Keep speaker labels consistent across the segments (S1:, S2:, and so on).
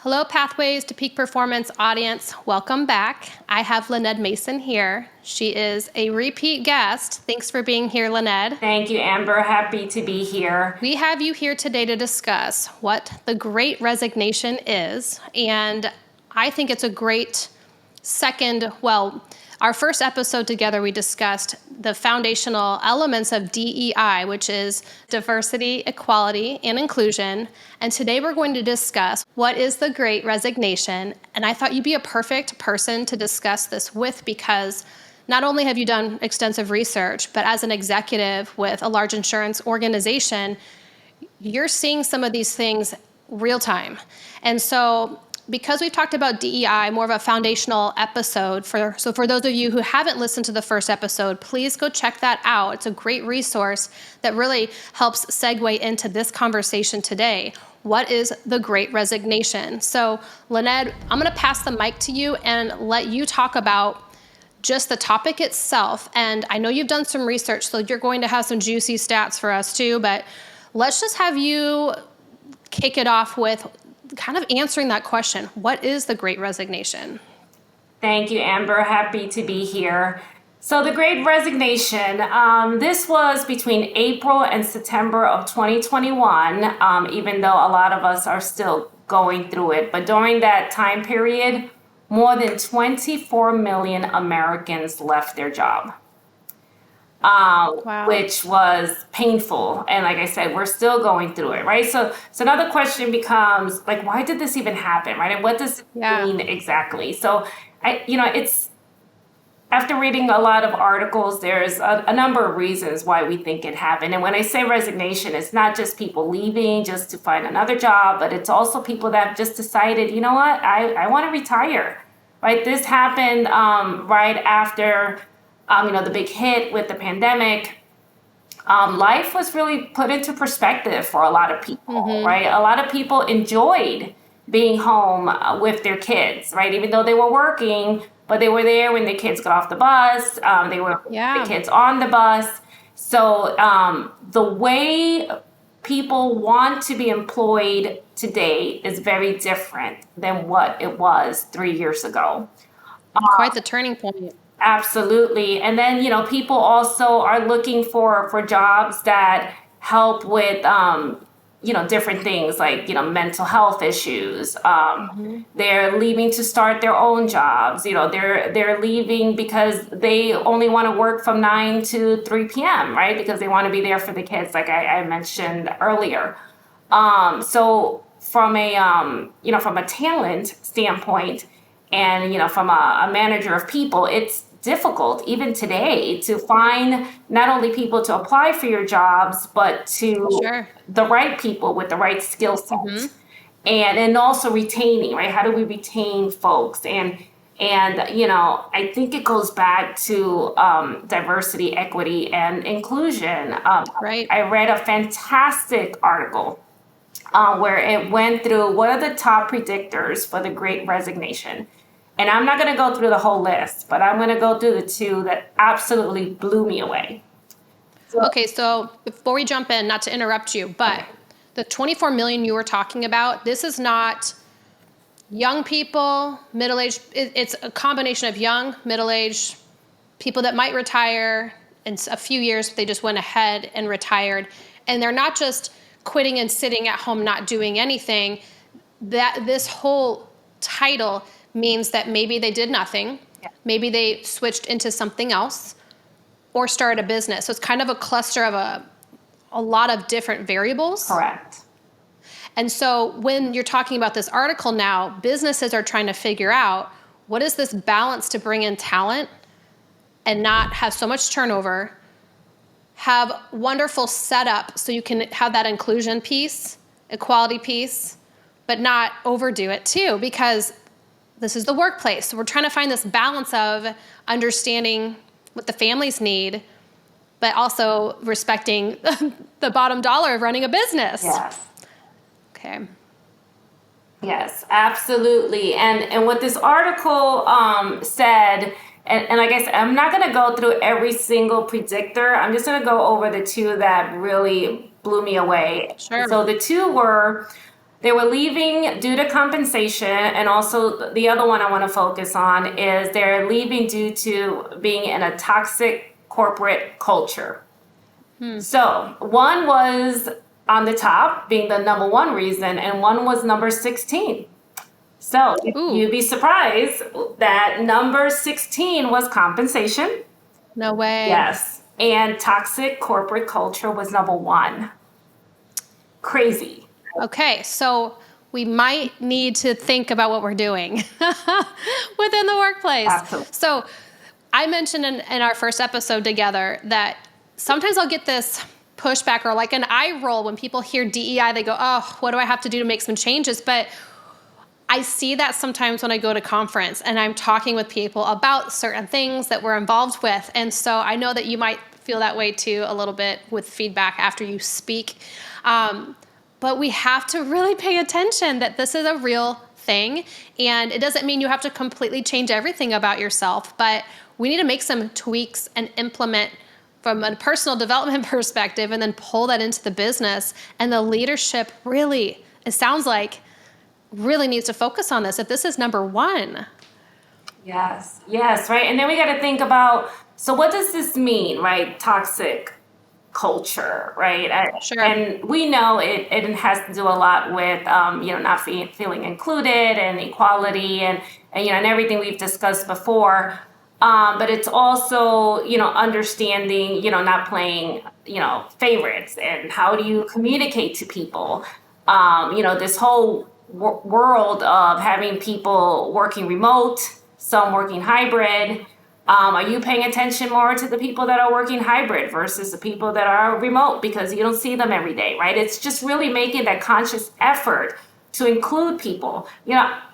S1: Hello, Pathways to Peak Performance audience. Welcome back. I have Lynette Mason here. She is a repeat guest. Thanks for being here, Lynette.
S2: Thank you, Amber. Happy to be here.
S1: We have you here today to discuss what the Great Resignation is. And I think it's a great our first episode together, we discussed the foundational elements of DEI, which is diversity, equality, and inclusion. And today we're going to discuss what is the Great Resignation. And I thought you'd be a perfect person to discuss this with because not only have you done extensive research, but as an executive with a large insurance organization, you're seeing some of these things real time. And so because we've talked about DEI, more of a foundational episode, so for those of you who haven't listened to the first episode, please go check that out. It's a great resource that really helps segue into this conversation today. What is the Great Resignation? So, Lynette, I'm going to pass the mic to you and let you talk about just the topic itself. And I know you've done some research, so you're going to have some juicy stats for us too, but let's just have you kick it off with kind of answering that question. What is the Great Resignation?
S2: Thank you, Amber. Happy to be here. So the Great Resignation, this was between April and September of 2021, even though a lot of us are still going through it. But during that time period, more than 24 million Americans left their job.
S1: Wow.
S2: Which was painful. And like I said, we're still going through it, right? So another question becomes like, why did this even happen, right? And what does it mean exactly? So it's after reading a lot of articles, there's a number of reasons why we think it happened. And when I say resignation, it's not just people leaving just to find another job, but it's also people that have just decided, you know what, I want to retire, right? This happened right after the big hit with the pandemic. Life was really put into perspective for a lot of people, right? A lot of people enjoyed being home with their kids, right? Even though they were working, but they were there when the kids got off the bus. They were the kids on the bus. So the way people want to be employed today is very different than what it was 3 years ago.
S1: Quite the turning point.
S2: Absolutely. And then, people also are looking for jobs that help with, different things like, mental health issues. They're leaving to start their own jobs. They're leaving because they only want to work from 9 to 3 p.m., right? Because they want to be there for the kids, like I mentioned earlier. So from a talent standpoint, and, from a manager of people, it's difficult even today to find not only people to apply for your jobs, but to the right people with the right skill sets. And also retaining, right? How do we retain folks? And I think it goes back to diversity, equity, and inclusion. I read a fantastic article where it went through what are the top predictors for the Great Resignation. And I'm not going to go through the whole list, but I'm going to go through the two that absolutely blew me away.
S1: So before we jump in, not to interrupt you, but the 24 million you were talking about, this is not young people, middle-aged. It's a combination of young, middle-aged, people that might retire in a few years, they just went ahead and retired. And they're not just quitting and sitting at home not doing anything. That this whole title means that maybe they did nothing, maybe they switched into something else, or started a business. So it's kind of a cluster of a lot of different variables.
S2: Correct.
S1: And so when you're talking about this article now, businesses are trying to figure out what is this balance to bring in talent and not have so much turnover, have wonderful setup so you can have that inclusion piece, equality piece, but not overdo it too, because this is the workplace. So we're trying to find this balance of understanding what the families need, but also respecting the bottom dollar of running a business.
S2: Yes.
S1: Okay.
S2: Yes, absolutely. And what this article said, and like I said, I'm not going to go through every single predictor. I'm just going to go over the two that really blew me away.
S1: Sure.
S2: So the two were They were leaving due to compensation, and also the other one I want to focus on is they're leaving due to being in a toxic corporate culture. So one was on the top, being the number one reason, and one was number 16. So
S1: Ooh,
S2: you'd be surprised that number 16 was compensation.
S1: no way.
S2: Yes. And toxic corporate culture was number one. Crazy.
S1: Okay, so we might need to think about what we're doing within the workplace.
S2: Absolutely.
S1: So I mentioned in our first episode together that sometimes I'll get this pushback or like an eye roll when people hear DEI, they go, oh, what do I have to do to make some changes? But I see that sometimes when I go to conference and I'm talking with people about certain things that we're involved with. And so I know that you might feel that way too a little bit with feedback after you speak. But we have to really pay attention that this is a real thing. And it doesn't mean you have to completely change everything about yourself, but we need to make some tweaks and implement from a personal development perspective and then pull that into the business. And the leadership really, it sounds like, really needs to focus on this if this is number one.
S2: Yes, yes, right. And then we got to think about, so what does this mean, right? Toxic culture, right?
S1: Sure.
S2: And we know it has to do a lot with, not feeling included and equality and everything we've discussed before. But it's also, understanding, not playing, favorites, and how do you communicate to people? This whole world of having people working remote, some working hybrid. Are you paying attention more to the people that are working hybrid versus the people that are remote because you don't see them every day, right? It's just really making that conscious effort to include people.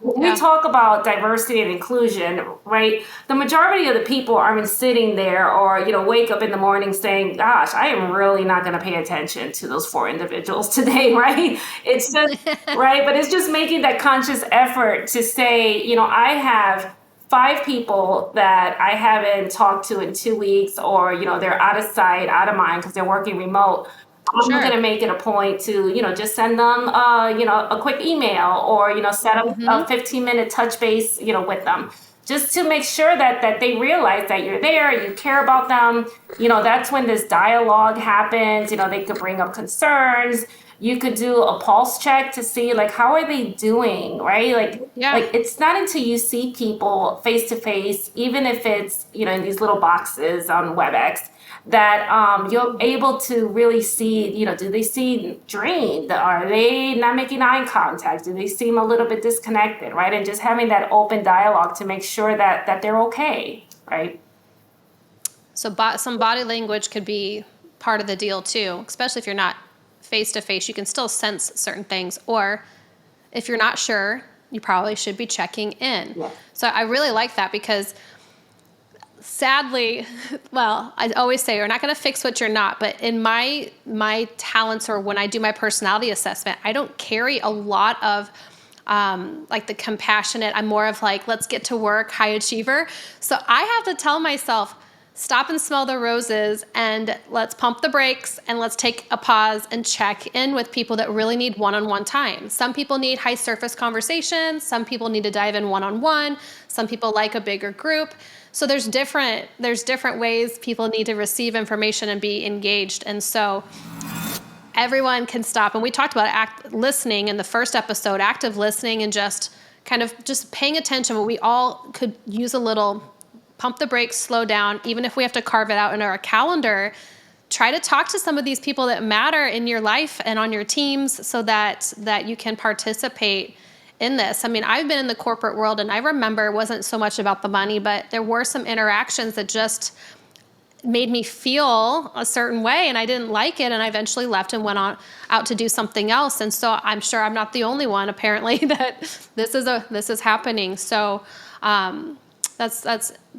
S2: When we talk about diversity and inclusion, right? The majority of the people aren't sitting there or, wake up in the morning saying, gosh, I am really not going to pay attention to those 4 individuals today, right? It's just, right? But it's just making that conscious effort to say, I have 5 people that I haven't talked to in 2 weeks, or, they're out of sight, out of mind because they're working remote. I'm
S1: Sure.
S2: going to make it a point to, just send them, a quick email or, set up a 15-minute touch base, with them, just to make sure that they realize that you're there, you care about them. That's when this dialogue happens. They could bring up concerns. You could do a pulse check to see, like, how are they doing, right? Like it's not until you see people face to face, even if it's, in these little boxes on WebEx, that you're able to really see, do they seem drained? Are they not making eye contact? Do they seem a little bit disconnected, right? And just having that open dialogue to make sure that they're okay, right?
S1: So some body language could be part of the deal too, especially if you're not face to face. You can still sense certain things, or if you're not sure, you probably should be checking in.
S2: Yeah.
S1: So I really like that because sadly, well, I always say you're not going to fix what you're not, but in my talents, or when I do my personality assessment, I don't carry a lot of like the compassionate. I'm more of like, let's get to work, high achiever. So I have to tell myself, stop and smell the roses, and let's pump the brakes, and let's take a pause and check in with people that really need one-on-one time. Some people need high surface conversations. Some people need to dive in one-on-one. Some people like a bigger group. So there's different ways people need to receive information and be engaged. And so everyone can stop. And we talked about listening in the first episode, active listening, and just kind of just paying attention. But we all could use a little pump the brakes, slow down. Even if we have to carve it out in our calendar, try to talk to some of these people that matter in your life and on your teams so that you can participate in this. I mean, I've been in the corporate world, and I remember it wasn't so much about the money, but there were some interactions that just made me feel a certain way, and I didn't like it, and I eventually left and went out to do something else. And so I'm sure I'm not the only one, apparently, that this is happening. So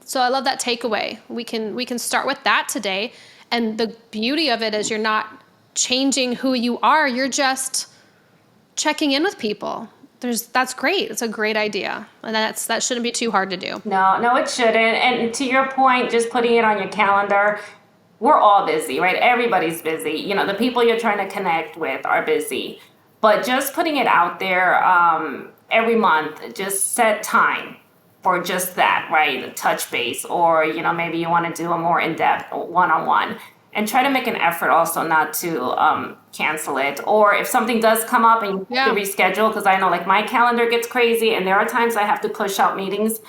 S1: so I love that takeaway. We can start with that today. And the beauty of it is you're not changing who you are. You're just checking in with people. That's great. It's a great idea. And that shouldn't be too hard to do.
S2: No, it shouldn't. And to your point, just putting it on your calendar, we're all busy, right? Everybody's busy. The people you're trying to connect with are busy. But just putting it out there every month, just set time for just that, right? Touch base, or maybe you want to do a more in-depth one-on-one, and try to make an effort also not to cancel it. Or if something does come up and you have to reschedule, because I know like my calendar gets crazy, and there are times I have to push out meetings.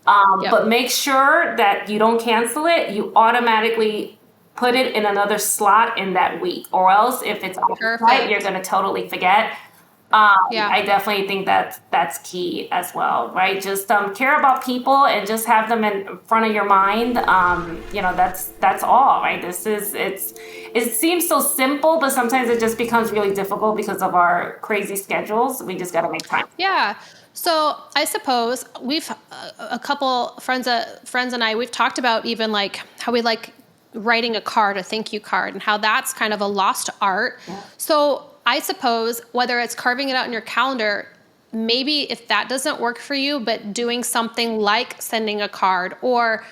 S2: But make sure that you don't cancel it. You automatically put it in another slot in that week, or else if it's right, you're going to totally forget. I definitely think that's key as well, right? Just care about people and just have them in front of your mind. That's all, right? It seems so simple, but sometimes it just becomes really difficult because of our crazy schedules. We just got to make time.
S1: Yeah. So I suppose we've a couple friends and I, we've talked about even like how we like writing a card, a thank you card, and how that's kind of a lost art. Yeah. So I suppose whether it's carving it out in your calendar, maybe if that doesn't work for you, but doing something like sending a card or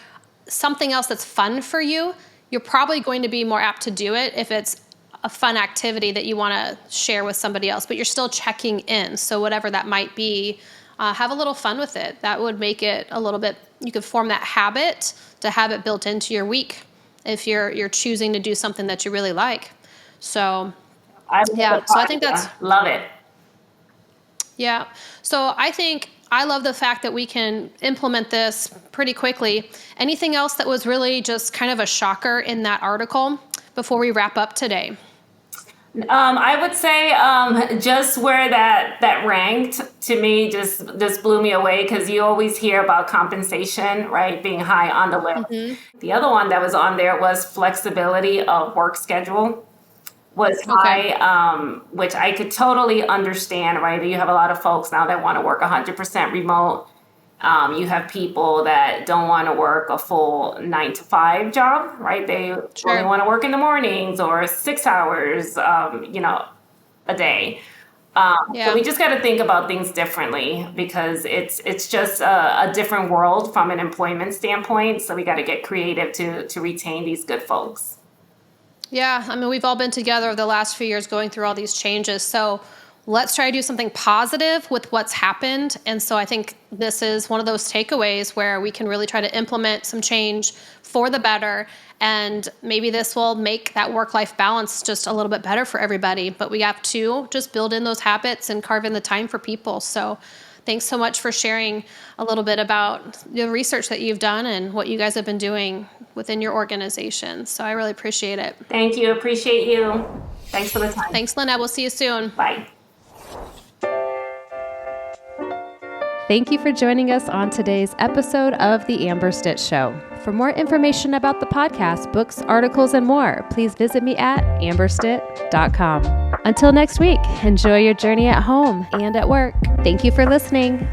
S1: something else that's fun for you, you're probably going to be more apt to do it if it's a fun activity that you want to share with somebody else, but you're still checking in. So whatever that might be, have a little fun with it. That would make it a little bit, you could form that habit to have it built into your week if you're choosing to do something that you really like. So I think that's
S2: love it.
S1: Yeah. So I love the fact that we can implement this pretty quickly. Anything else that was really just kind of a shocker in that article before we wrap up today?
S2: I would say just where that ranked to me just blew me away, because you always hear about compensation, right, being high on the list. Mm-hmm. The other one that was on there was flexibility of work schedule was high, which I could totally understand, right? You have a lot of folks now that want to work 100% remote. You have people that don't want to work a full 9-to-5 job, right? They only want to work in the mornings or 6 hours, a day. So we just got to think about things differently, because it's just a different world from an employment standpoint. So we got to get creative to retain these good folks.
S1: Yeah, I mean, we've all been together the last few years going through all these changes. So let's try to do something positive with what's happened. And so I think this is one of those takeaways where we can really try to implement some change for the better. And maybe this will make that work-life balance just a little bit better for everybody. But we have to just build in those habits and carve in the time for people. So thanks so much for sharing a little bit about the research that you've done and what you guys have been doing within your organization. So I really appreciate it.
S2: Thank you. Appreciate you. Thanks for the time.
S1: Thanks, Lynette. We'll see you soon.
S2: Bye.
S3: Thank you for joining us on today's episode of The Amber Stitch Show. For more information about the podcast, books, articles, and more, please visit me at amberstitch.com. Until next week, enjoy your journey at home and at work. Thank you for listening.